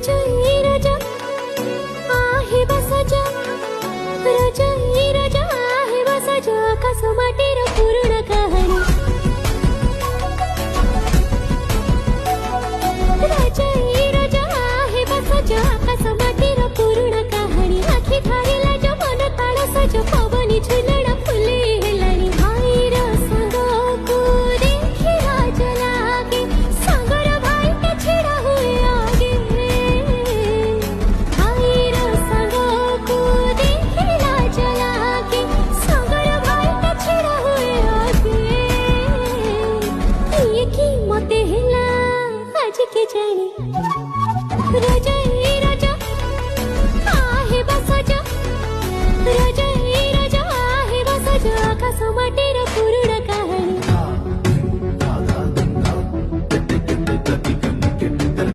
रजाई रजा आहे बसाजा रजाई रजा आहे बसाजा कसमाटीर पूर्ण कहाणी रजाई रजा आहे बसाजा कसमाटीर पूर्ण कहाणी आखी ठारीला जो मन ताळ सज पवनी झुलण फुले हेलाणी भाईर संगको देखी राज लागे सागर भाई के छिड़ा हुए आगे भाईर संगको देखी राज लागे सागर भाई के छिड़ा हुए आगे ये की मते हेला आज के जानी रजाई